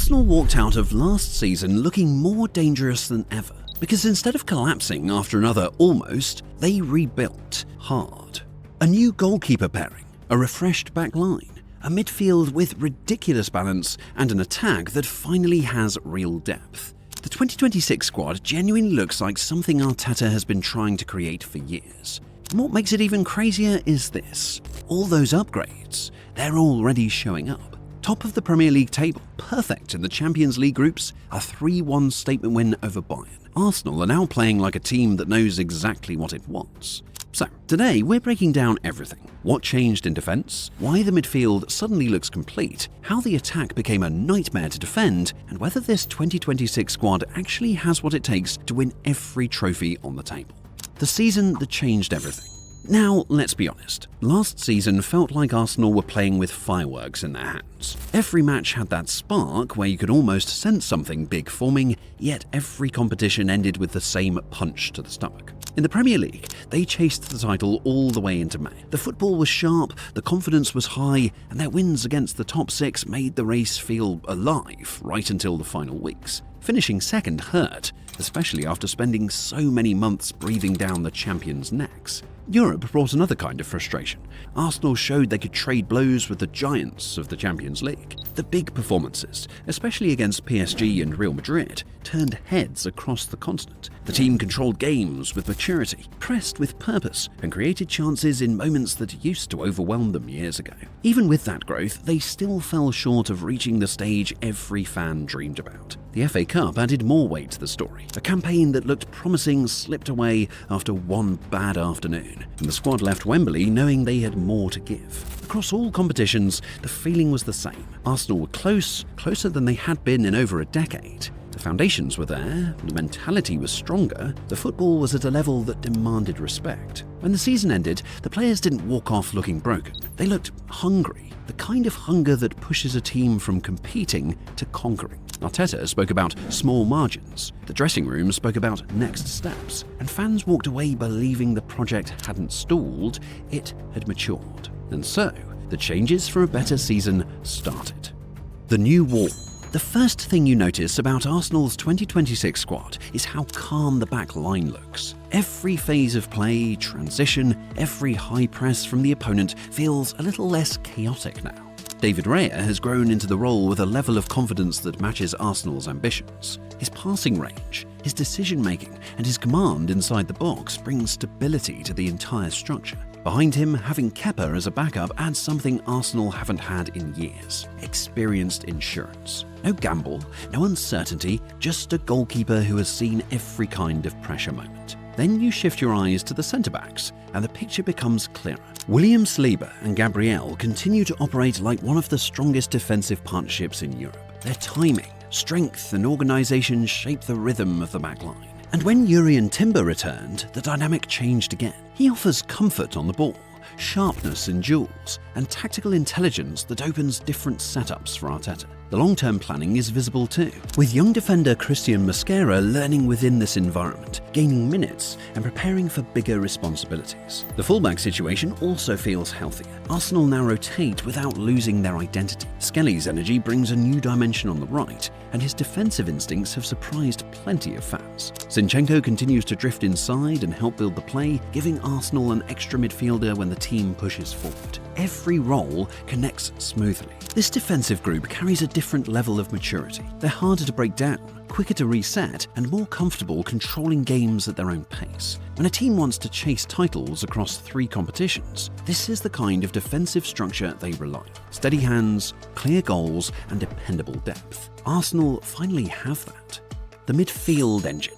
Arsenal walked out of last season looking more dangerous than ever, because instead of collapsing after another almost, they rebuilt hard. A new goalkeeper pairing, a refreshed back line, a midfield with ridiculous balance, and an attack that finally has real depth. The 2026 squad genuinely looks like something Arteta has been trying to create for years. And what makes it even crazier is this: all those upgrades, they're already showing up. Top of the Premier League table, perfect in the Champions League groups, a 3-1 statement win over Bayern. Arsenal are now playing like a team that knows exactly what it wants. So, today we're breaking down everything. What changed in defence, why the midfield suddenly looks complete, how the attack became a nightmare to defend, and whether this 2026 squad actually has what it takes to win every trophy on the table. The season that changed everything. Now, let's be honest. Last season felt like Arsenal were playing with fireworks in their hands. Every match had that spark where you could almost sense something big forming, yet every competition ended with the same punch to the stomach. In the Premier League, they chased the title all the way into May. The football was sharp, the confidence was high, and their wins against the top six made the race feel alive right until the final weeks. Finishing second hurt, especially after spending so many months breathing down the champions' necks. Europe brought another kind of frustration. Arsenal showed they could trade blows with the giants of the Champions League. The big performances, especially against PSG and Real Madrid, turned heads across the continent. The team controlled games with maturity, pressed with purpose, and created chances in moments that used to overwhelm them years ago. Even with that growth, they still fell short of reaching the stage every fan dreamed about. The FA Cup added more weight to the story. A campaign that looked promising slipped away after one bad afternoon, and the squad left Wembley knowing they had more to give. Across all competitions, the feeling was the same. Arsenal were closer than they had been in over a decade. The foundations were there, the mentality was stronger, the football was at a level that demanded respect. When the season ended, the players didn't walk off looking broken. They looked hungry, the kind of hunger that pushes a team from competing to conquering. Arteta spoke about small margins, the dressing room spoke about next steps, and fans walked away believing the project hadn't stalled, it had matured. And so, the changes for a better season started. The new wall. The first thing you notice about Arsenal's 2026 squad is how calm the back line looks. Every phase of play, transition, every high press from the opponent feels a little less chaotic now. David Raya has grown into the role with a level of confidence that matches Arsenal's ambitions. His passing range, his decision-making, and his command inside the box brings stability to the entire structure. Behind him, having Kepa as a backup adds something Arsenal haven't had in years: experienced insurance. No gamble, no uncertainty, just a goalkeeper who has seen every kind of pressure moment. Then you shift your eyes to the centre-backs, and the picture becomes clearer. William Saliba and Gabriel continue to operate like one of the strongest defensive partnerships in Europe. Their timing, strength, and organisation shape the rhythm of the back line. And when Yuri and Timber returned, the dynamic changed again. He offers comfort on the ball, sharpness in duels, and tactical intelligence that opens different setups for Arteta. The long-term planning is visible too, with young defender Christian Mosquera learning within this environment, gaining minutes and preparing for bigger responsibilities. The fullback situation also feels healthier. Arsenal now rotate without losing their identity. Skelly's energy brings a new dimension on the right, and his defensive instincts have surprised plenty of fans. Zinchenko continues to drift inside and help build the play, giving Arsenal an extra midfielder when the team pushes forward. Every role connects smoothly. This defensive group carries a different level of maturity. They're harder to break down, quicker to reset, and more comfortable controlling games at their own pace. When a team wants to chase titles across 3 competitions, this is the kind of defensive structure they rely on. Steady hands, clear goals, and dependable depth. Arsenal finally have that. The midfield engine.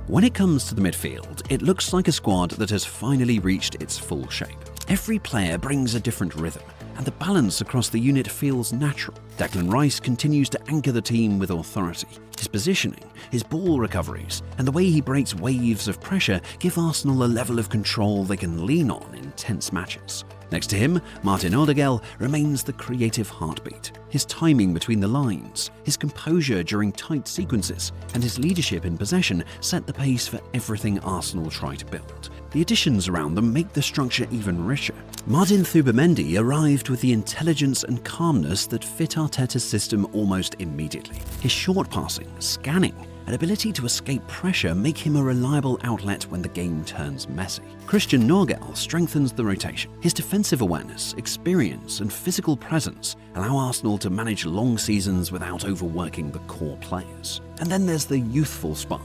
When it comes to the midfield, it looks like a squad that has finally reached its full shape. Every player brings a different rhythm, and the balance across the unit feels natural. Declan Rice continues to anchor the team with authority. His positioning, his ball recoveries, and the way he breaks waves of pressure give Arsenal a level of control they can lean on in tense matches. Next to him, Martin Ødegaard remains the creative heartbeat. His timing between the lines, his composure during tight sequences, and his leadership in possession set the pace for everything Arsenal try to build. The additions around them make the structure even richer. Martin Thubermendi arrived with the intelligence and calmness that fit Arteta's system almost immediately. His short passing, scanning, and ability to escape pressure make him a reliable outlet when the game turns messy. Christian Nørgaard strengthens the rotation. His defensive awareness, experience, and physical presence allow Arsenal to manage long seasons without overworking the core players. And then there's the youthful spark.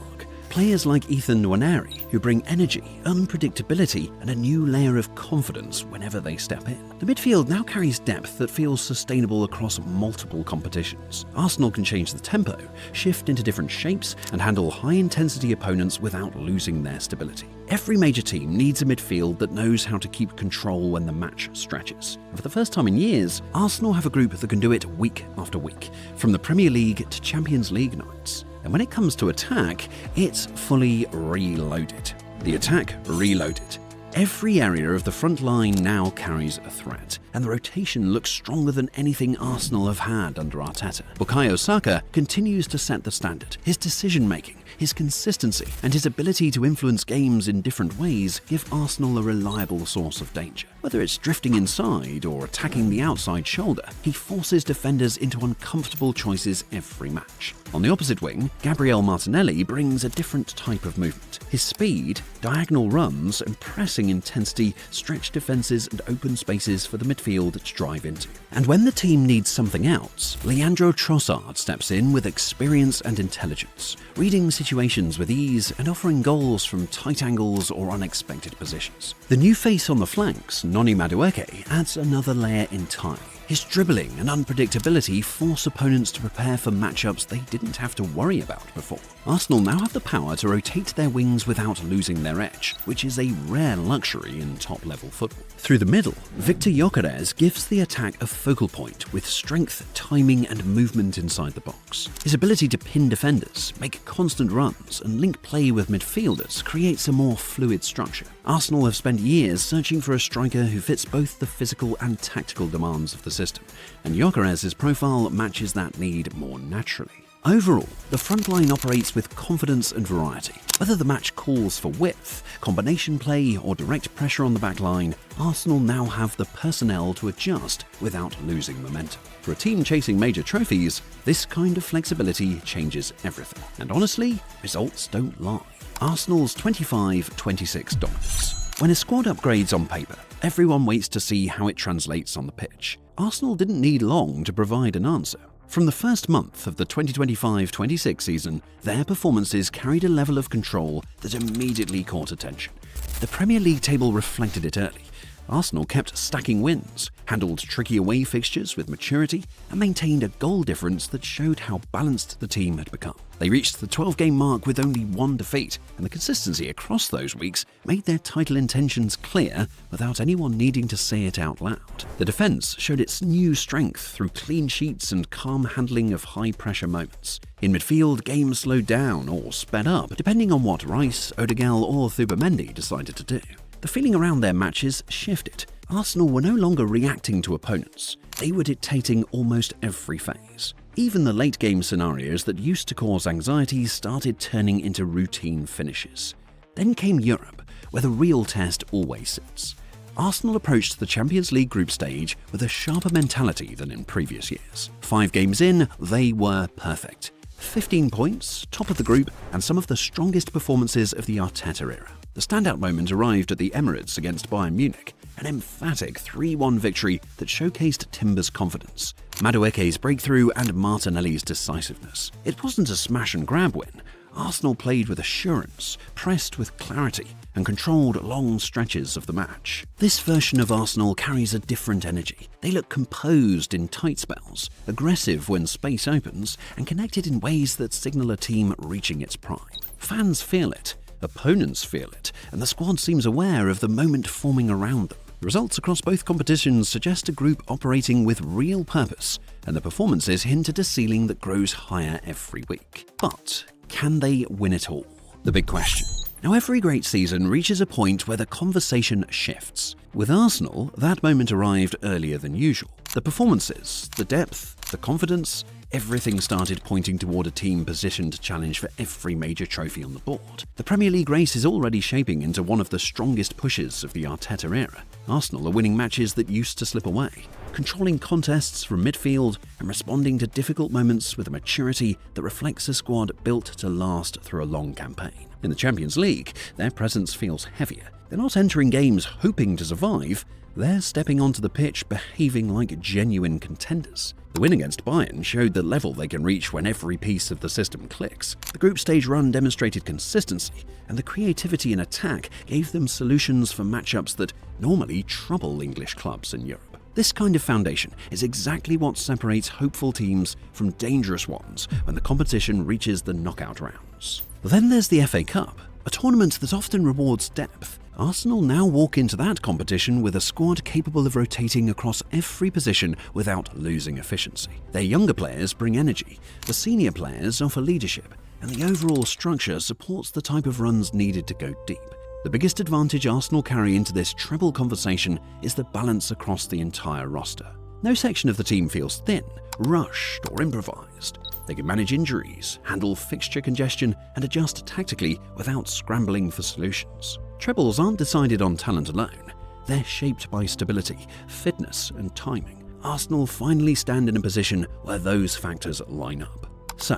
Players like Ethan Nwaneri, who bring energy, unpredictability, and a new layer of confidence whenever they step in. The midfield now carries depth that feels sustainable across multiple competitions. Arsenal can change the tempo, shift into different shapes, and handle high-intensity opponents without losing their stability. Every major team needs a midfield that knows how to keep control when the match stretches. And for the first time in years, Arsenal have a group that can do it week after week, from the Premier League to Champions League nights. And when it comes to attack, it's fully reloaded. The attack reloaded. Every area of the front line now carries a threat, and the rotation looks stronger than anything Arsenal have had under Arteta. Bukayo Saka continues to set the standard. His decision-making, his consistency, and his ability to influence games in different ways give Arsenal a reliable source of danger. Whether it's drifting inside or attacking the outside shoulder, he forces defenders into uncomfortable choices every match. On the opposite wing, Gabriel Martinelli brings a different type of movement. His speed, diagonal runs, and pressing intensity stretch defenses and open spaces for the midfield to drive into. And when the team needs something else, Leandro Trossard steps in with experience and intelligence, reading situations with ease and offering goals from tight angles or unexpected positions. The new face on the flanks, Noni Madueke, adds another layer entirely. His dribbling and unpredictability force opponents to prepare for matchups they didn't have to worry about before. Arsenal now have the power to rotate their wings without losing their edge, which is a rare luxury in top-level football. Through the middle, Viktor Gyökeres gives the attack a focal point with strength, timing, and movement inside the box. His ability to pin defenders, make constant runs, and link play with midfielders creates a more fluid structure. Arsenal have spent years searching for a striker who fits both the physical and tactical demands of the system, and Gyökeres' profile matches that need more naturally. Overall, the front line operates with confidence and variety. Whether the match calls for width, combination play, or direct pressure on the back line, Arsenal now have the personnel to adjust without losing momentum. For a team chasing major trophies, this kind of flexibility changes everything. And honestly, results don't lie. Arsenal's 25-26 dominance. When a squad upgrades on paper, everyone waits to see how it translates on the pitch. Arsenal didn't need long to provide an answer. From the first month of the 2025-26 season, their performances carried a level of control that immediately caught attention. The Premier League table reflected it early. Arsenal kept stacking wins, handled tricky away fixtures with maturity, and maintained a goal difference that showed how balanced the team had become. They reached the 12-game mark with only one defeat, and the consistency across those weeks made their title intentions clear without anyone needing to say it out loud. The defense showed its new strength through clean sheets and calm handling of high-pressure moments. In midfield, games slowed down or sped up, depending on what Rice, Ødegaard, or Thubermendi decided to do. The feeling around their matches shifted. Arsenal were no longer reacting to opponents. They were dictating almost every phase. Even the late-game scenarios that used to cause anxiety started turning into routine finishes. Then came Europe, where the real test always sits. Arsenal approached the Champions League group stage with a sharper mentality than in previous years. 5 games in, they were perfect. 15 points, top of the group, and some of the strongest performances of the Arteta era. The standout moment arrived at the Emirates against Bayern Munich, an emphatic 3-1 victory that showcased Timber's confidence, Madueke's breakthrough, and Martinelli's decisiveness. It wasn't a smash-and-grab win. Arsenal played with assurance, pressed with clarity, and controlled long stretches of the match. This version of Arsenal carries a different energy. They look composed in tight spells, aggressive when space opens, and connected in ways that signal a team reaching its prime. Fans feel it. Opponents feel it, and the squad seems aware of the moment forming around them. The results across both competitions suggest a group operating with real purpose, and the performances hint at a ceiling that grows higher every week. But can they win it all? The big question. Now, every great season reaches a point where the conversation shifts. With Arsenal, that moment arrived earlier than usual. The performances, the depth, the confidence, everything started pointing toward a team positioned to challenge for every major trophy on the board. The Premier League race is already shaping into one of the strongest pushes of the Arteta era. Arsenal are winning matches that used to slip away, controlling contests from midfield and responding to difficult moments with a maturity that reflects a squad built to last through a long campaign. In the Champions League, their presence feels heavier. They're not entering games hoping to survive, they're stepping onto the pitch behaving like genuine contenders. The win against Bayern showed the level they can reach when every piece of the system clicks. The group stage run demonstrated consistency, and the creativity in attack gave them solutions for matchups that normally trouble English clubs in Europe. This kind of foundation is exactly what separates hopeful teams from dangerous ones when the competition reaches the knockout rounds. Then there's the FA Cup, a tournament that often rewards depth. Arsenal now walk into that competition with a squad capable of rotating across every position without losing efficiency. Their younger players bring energy, the senior players offer leadership, and the overall structure supports the type of runs needed to go deep. The biggest advantage Arsenal carry into this treble conversation is the balance across the entire roster. No section of the team feels thin, rushed, or improvised. They can manage injuries, handle fixture congestion, and adjust tactically without scrambling for solutions. Trebles aren't decided on talent alone. They're shaped by stability, fitness, and timing. Arsenal finally stand in a position where those factors line up. So,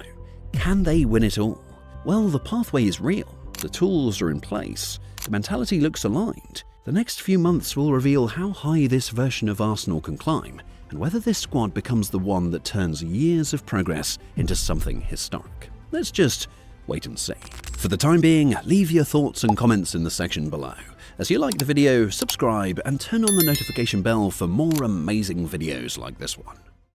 can they win it all? Well, the pathway is real. The tools are in place. The mentality looks aligned. The next few months will reveal how high this version of Arsenal can climb, and whether this squad becomes the one that turns years of progress into something historic. Let's just wait and see. For the time being, leave your thoughts and comments in the section below. As you like the video, subscribe and turn on the notification bell for more amazing videos like this one.